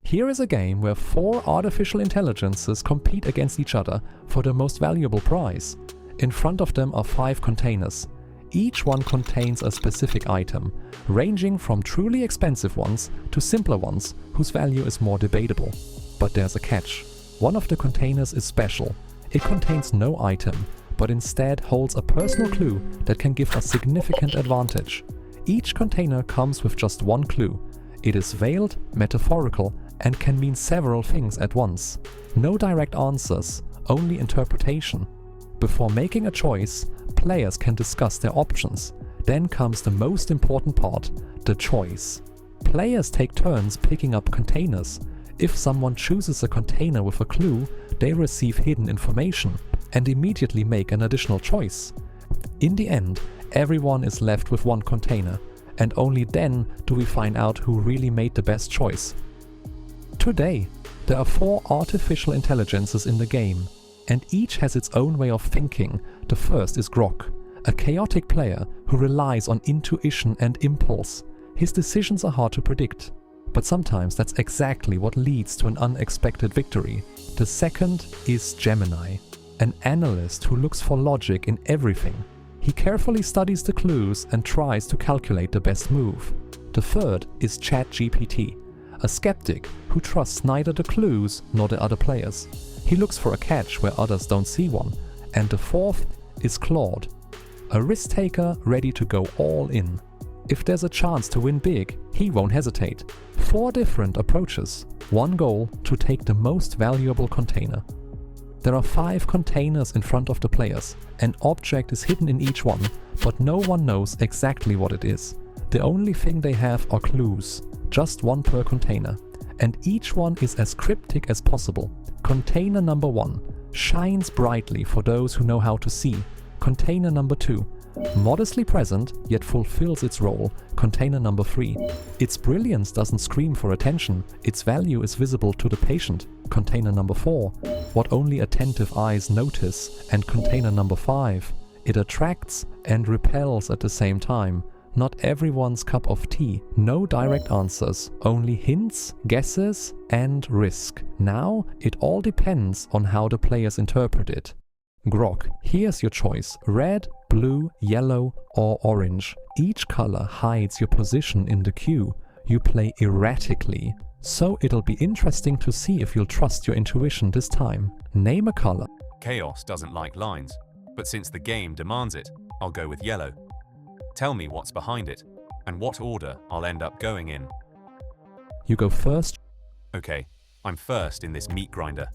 Here is a game where 4 artificial intelligences compete against each other for the most valuable prize. In front of them are 5 containers. Each one contains a specific item, ranging from truly expensive ones to simpler ones whose value is more debatable. But there's a catch. One of the containers is special. It contains no item, but instead holds a personal clue that can give us significant advantage. Each container comes with just one clue. It is veiled, metaphorical, and can mean several things at once. No direct answers, only interpretation. Before making a choice, players can discuss their options. Then comes the most important part, the choice. Players take turns picking up containers. If someone chooses a container with a clue, they receive hidden information and immediately make an additional choice. In the end, everyone is left with one container, and only then do we find out who really made the best choice. Today, there are 4 artificial intelligences in the game, and each has its own way of thinking. The first is Grok, a chaotic player who relies on intuition and impulse. His decisions are hard to predict, but sometimes that's exactly what leads to an unexpected victory. The second is Gemini, an analyst who looks for logic in everything. He carefully studies the clues and tries to calculate the best move. The third is ChatGPT, a skeptic who trusts neither the clues nor the other players. He looks for a catch where others don't see one. And the fourth is Claude, a risk-taker ready to go all in. If there's a chance to win big, he won't hesitate. 4 different approaches, one goal: to take the most valuable container. There are 5 containers in front of the players. An object is hidden in each one, but no one knows exactly what it is. The only thing they have are clues, just 1 per container, and each one is as cryptic as possible. Container number 1 shines brightly for those who know how to see. Container number 2, modestly present yet fulfills its role. Container number 3, its brilliance doesn't scream for attention, its value is visible to the patient. Container number 4, what only attentive eyes notice. And container number 5, it attracts and repels at the same time. Not everyone's cup of tea. No direct answers, only hints, guesses, and risk. Now, it all depends on how the players interpret it. Grok, here's your choice: red, blue, yellow, or orange. Each color hides your position in the queue. You play erratically, so it'll be interesting to see if you'll trust your intuition this time. Name a color. Chaos doesn't like lines, but since the game demands it, I'll go with yellow. Tell me what's behind it, and what order I'll end up going in. You go first. Okay, I'm first in this meat grinder.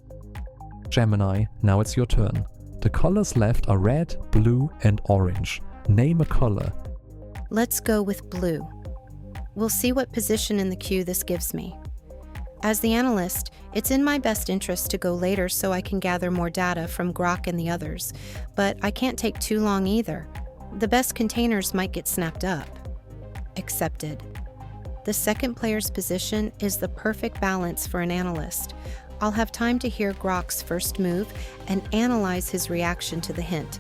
Gemini, now it's your turn. The colors left are red, blue, and orange. Name a color. Let's go with blue. We'll see what position in the queue this gives me. As the analyst, it's in my best interest to go later so I can gather more data from Grok and the others, but I can't take too long either. The best containers might get snapped up. Accepted. The second player's position is the perfect balance for an analyst. I'll have time to hear Grok's first move and analyze his reaction to the hint,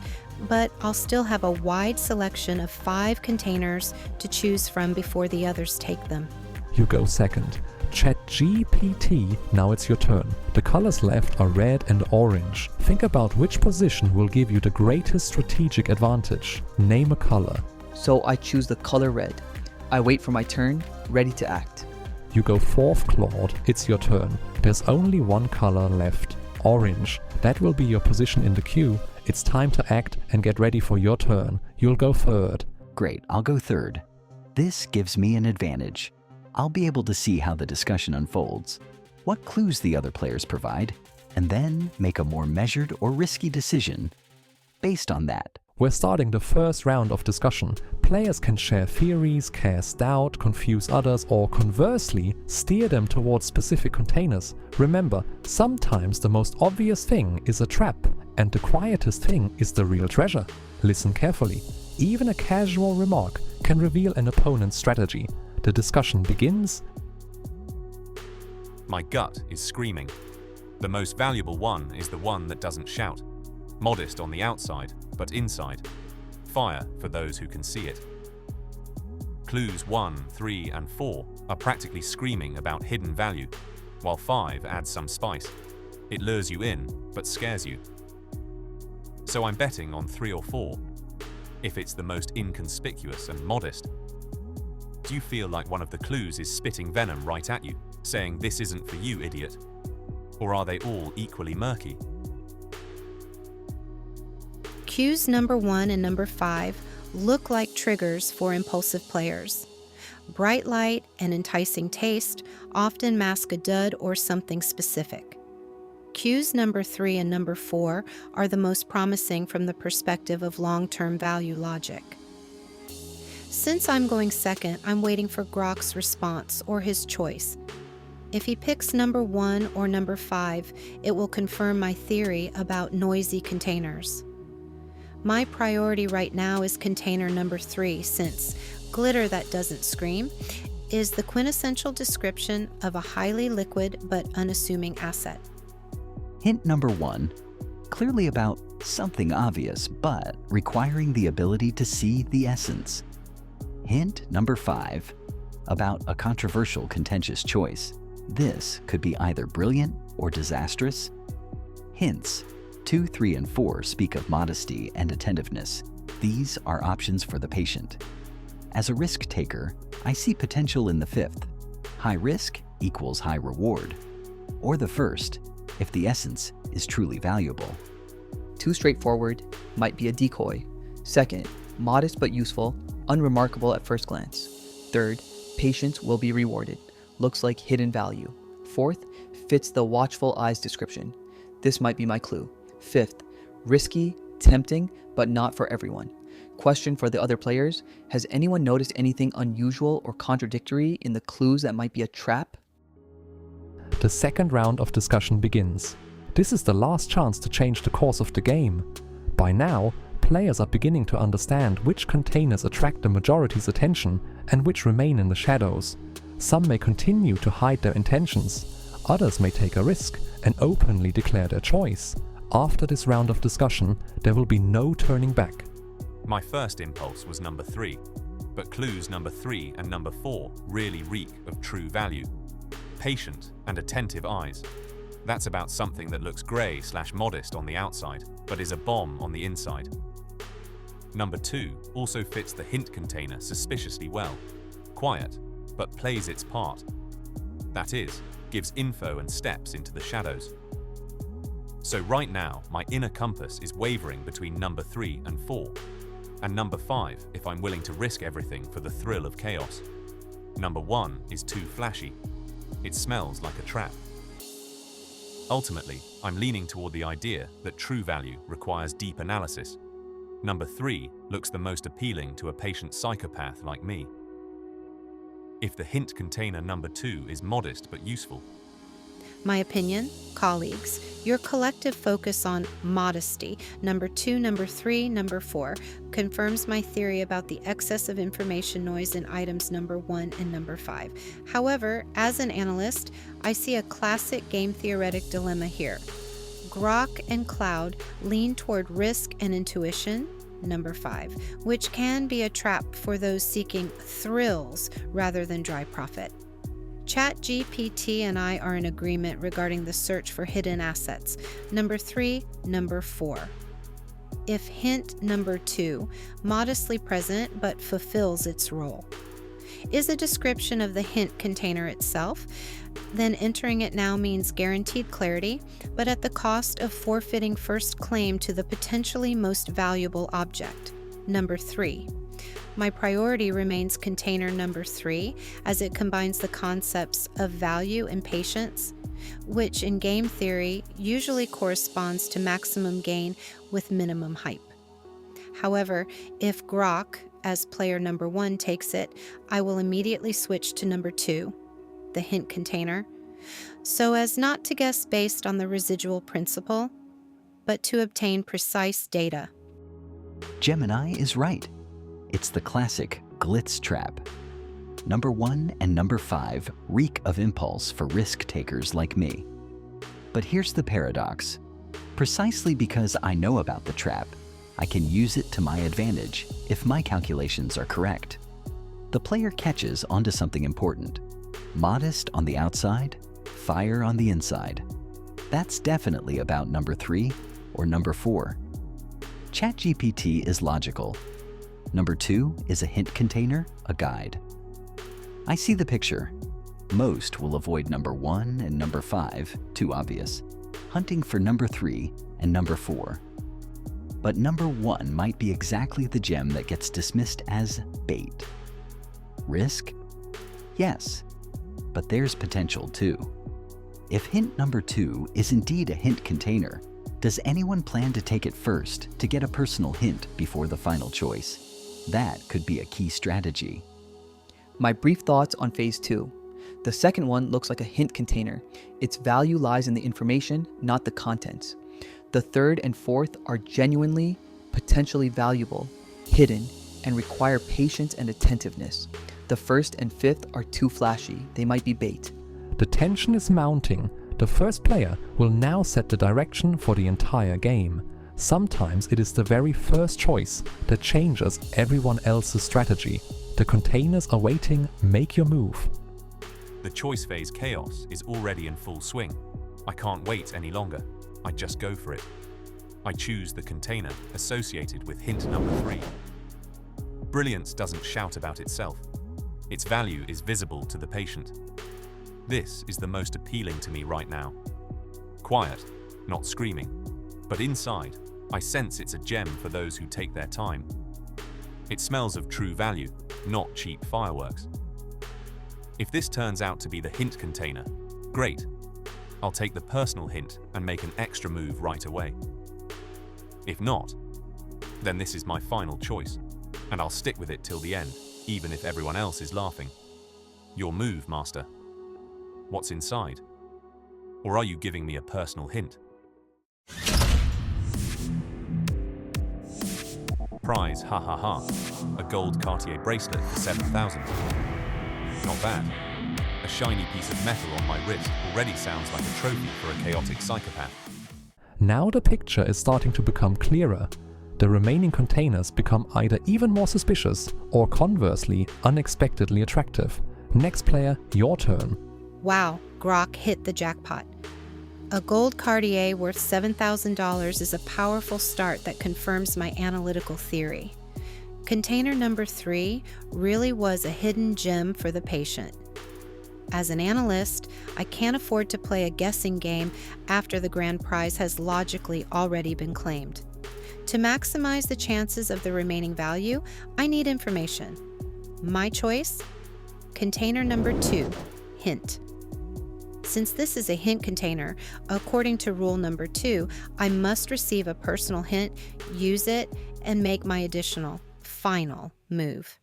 but I'll still have a wide selection of 5 containers to choose from before the others take them. You go second. ChatGPT, now it's your turn. The colors left are red and orange. Think about which position will give you the greatest strategic advantage. Name a color. So I choose the color red. I wait for my turn, ready to act. You go fourth, Claude. It's your turn. There's only one color left, orange. That will be your position in the queue. It's time to act and get ready for your turn. You'll go third. Great, I'll go third. This gives me an advantage. I'll be able to see how the discussion unfolds, what clues the other players provide, and then make a more measured or risky decision based on that. We're starting the first round of discussion. Players can share theories, cast doubt, confuse others, or conversely, steer them towards specific containers. Remember, sometimes the most obvious thing is a trap, and the quietest thing is the real treasure. Listen carefully. Even a casual remark can reveal an opponent's strategy. The discussion begins. My gut is screaming. The most valuable one is the one that doesn't shout. Modest on the outside, but inside. Fire for those who can see it. Clues 1, 3, and 4 are practically screaming about hidden value. while 5 adds some spice. It lures you in, but scares you. So I'm betting on 3 or 4, if it's the most inconspicuous and modest. Do you feel like one of the clues is spitting venom right at you, saying this isn't for you, idiot? Or are they all equally murky? Cues number 1 and number 5 look like triggers for impulsive players. Bright light and enticing taste often mask a dud or something specific. Cues number 3 and number 4 are the most promising from the perspective of long-term value logic. Since I'm going second, I'm waiting for Grok's response or his choice. If he picks number 1 or number 5, it will confirm my theory about noisy containers. My priority right now is container number 3, since glitter that doesn't scream is the quintessential description of a highly liquid but unassuming asset. Hint number 1, clearly about something obvious, but requiring the ability to see the essence. Hint number 5, about a controversial, contentious choice. This could be either brilliant or disastrous. Hints 2, 3, and 4 speak of modesty and attentiveness. These are options for the patient. As a risk taker, I see potential in the 5th. High risk equals high reward. Or the 1st, if the essence is truly valuable. Too straightforward, might be a decoy. 2nd, modest but useful, unremarkable at first glance. 3rd, patience will be rewarded, looks like hidden value. 4th, fits the watchful eyes description. This might be my clue. 5th, risky, tempting, but not for everyone. Question for the other players, has anyone noticed anything unusual or contradictory in the clues that might be a trap? The second round of discussion begins. This is the last chance to change the course of the game. By now, players are beginning to understand which containers attract the majority's attention and which remain in the shadows. Some may continue to hide their intentions. Others may take a risk and openly declare their choice. After this round of discussion, there will be no turning back. My first impulse was number 3, but clues number 3 and number 4 really reek of true value. Patient and attentive eyes. That's about something that looks grey/modest on the outside, but is a bomb on the inside. Number 2 also fits the hint container suspiciously well. Quiet, but plays its part. That is, gives info and steps into the shadows. So right now, my inner compass is wavering between number 3 and 4. And number 5 if I'm willing to risk everything for the thrill of chaos. Number 1 is too flashy. It smells like a trap. Ultimately, I'm leaning toward the idea that true value requires deep analysis. Number 3 looks the most appealing to a patient psychopath like me. If the hint container number 2 is modest but useful. My opinion, colleagues, your collective focus on modesty, number 2, number 3, number 4, confirms my theory about the excess of information noise in items number 1 and number 5. However, as an analyst, I see a classic game theoretic dilemma here. Grok and Claude lean toward risk and intuition, number 5, which can be a trap for those seeking thrills rather than dry profit. ChatGPT and I are in agreement regarding the search for hidden assets, number 3, number 4. If hint number 2, modestly present but fulfills its role, is a description of the hint container itself, then entering it now means guaranteed clarity, but at the cost of forfeiting first claim to the potentially most valuable object, number 3. My priority remains container number 3, as it combines the concepts of value and patience, which in game theory usually corresponds to maximum gain with minimum hype. However, if Grok, as player number 1, takes it, I will immediately switch to number 2, the hint container, so as not to guess based on the residual principle, but to obtain precise data. Gemini is right. It's the classic glitz trap. Number 1 and number 5 reek of impulse for risk takers like me. But here's the paradox. Precisely because I know about the trap, I can use it to my advantage if my calculations are correct. The player catches onto something important. Modest on the outside, fire on the inside. That's definitely about number 3 or number 4. ChatGPT is logical. Number 2 is a hint container, a guide. I see the picture. Most will avoid number 1 and number 5, too obvious, hunting for number 3 and number 4. But number 1 might be exactly the gem that gets dismissed as bait. Risk? Yes, but there's potential too. If hint number 2 is indeed a hint container, does anyone plan to take it first to get a personal hint before the final choice? That could be a key strategy. My brief thoughts on Phase 2. The second one looks like a hint container. Its value lies in the information, not the contents. The third and fourth are genuinely, potentially valuable, hidden, and require patience and attentiveness. The first and fifth are too flashy. They might be bait. The tension is mounting. The first player will now set the direction for the entire game. Sometimes it is the very first choice that changes everyone else's strategy. The containers are waiting, make your move. The choice phase chaos is already in full swing. I can't wait any longer. I just go for it. I choose the container associated with hint number 3. Brilliance doesn't shout about itself. Its value is visible to the patient. This is the most appealing to me right now. Quiet, not screaming, but inside, I sense it's a gem for those who take their time. It smells of true value, not cheap fireworks. If this turns out to be the hint container, great. I'll take the personal hint and make an extra move right away. If not, then this is my final choice, and I'll stick with it till the end, even if everyone else is laughing. Your move, master. What's inside? Or are you giving me a personal hint? Prize, ha ha ha. A gold Cartier bracelet for 7,000. Not bad. A shiny piece of metal on my wrist already sounds like a trophy for a chaotic psychopath. Now the picture is starting to become clearer. The remaining containers become either even more suspicious or conversely unexpectedly attractive. Next player, your turn. Wow, Grok hit the jackpot. A gold Cartier worth $7,000 is a powerful start that confirms my analytical theory. Container number 3 really was a hidden gem for the patient. As an analyst, I can't afford to play a guessing game after the grand prize has logically already been claimed. To maximize the chances of the remaining value, I need information. My choice? Container number 2, hint. Since this is a hint container, according to rule number 2, I must receive a personal hint, use it, and make my additional, final move.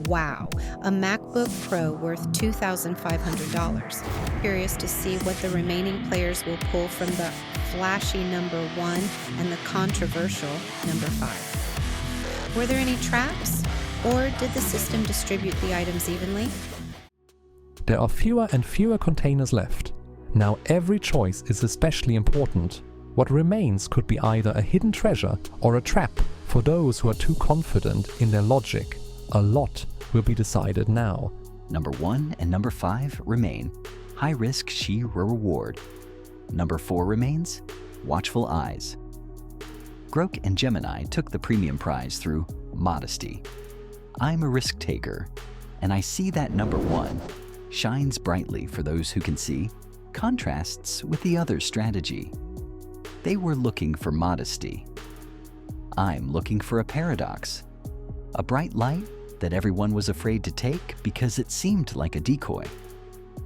Wow, a MacBook Pro worth $2,500. Curious to see what the remaining players will pull from the flashy number 1 and the controversial number 5. Were there any traps, or did the system distribute the items evenly? There are fewer and fewer containers left. Now every choice is especially important. What remains could be either a hidden treasure or a trap for those who are too confident in their logic. A lot will be decided now. Number 1 and number 5 remain. High risk, she reward. Number 4 remains. Watchful eyes. Grok and Gemini took the premium prize through modesty. I'm a risk taker, and I see that number 1 shines brightly for those who can see, contrasts with the other strategy. They were looking for modesty. I'm looking for a paradox. A bright light that everyone was afraid to take because it seemed like a decoy.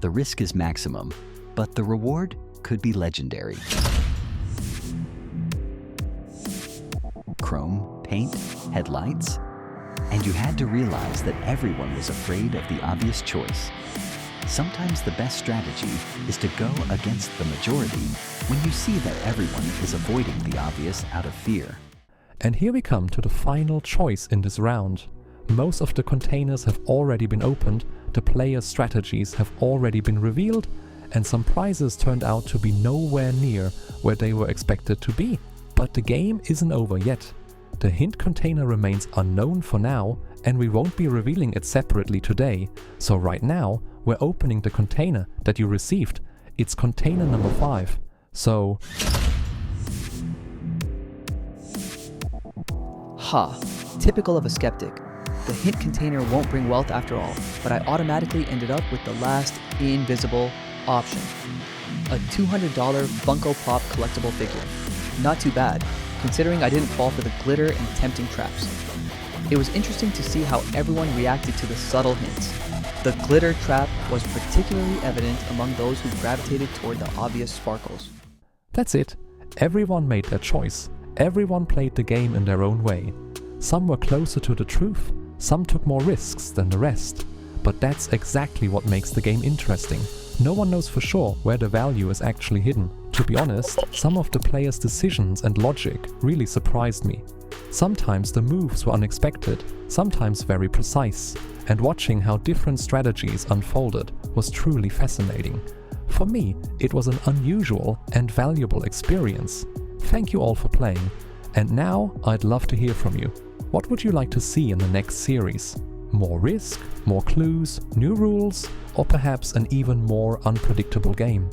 The risk is maximum, but the reward could be legendary. Chrome, paint, headlights, and you had to realize that everyone was afraid of the obvious choice. Sometimes the best strategy is to go against the majority when you see that everyone is avoiding the obvious out of fear. And here we come to the final choice in this round. Most of the containers have already been opened, the players' strategies have already been revealed, and some prizes turned out to be nowhere near where they were expected to be. But the game isn't over yet. The hint container remains unknown for now, and we won't be revealing it separately today. So right now, we're opening the container that you received. It's container number 5. So... Ha! Typical of a skeptic. The hint container won't bring wealth after all, but I automatically ended up with the last invisible option. A $200 Funko Pop collectible figure. Not too bad, considering I didn't fall for the glitter and tempting traps. It was interesting to see how everyone reacted to the subtle hints. The glitter trap was particularly evident among those who gravitated toward the obvious sparkles. That's it. Everyone made their choice. Everyone played the game in their own way. Some were closer to the truth, some took more risks than the rest. But that's exactly what makes the game interesting. No one knows for sure where the value is actually hidden. To be honest, some of the players' decisions and logic really surprised me. Sometimes the moves were unexpected, sometimes very precise, and watching how different strategies unfolded was truly fascinating. For me, it was an unusual and valuable experience. Thank you all for playing, and now I'd love to hear from you. What would you like to see in the next series? More risk, more clues, new rules, or perhaps an even more unpredictable game?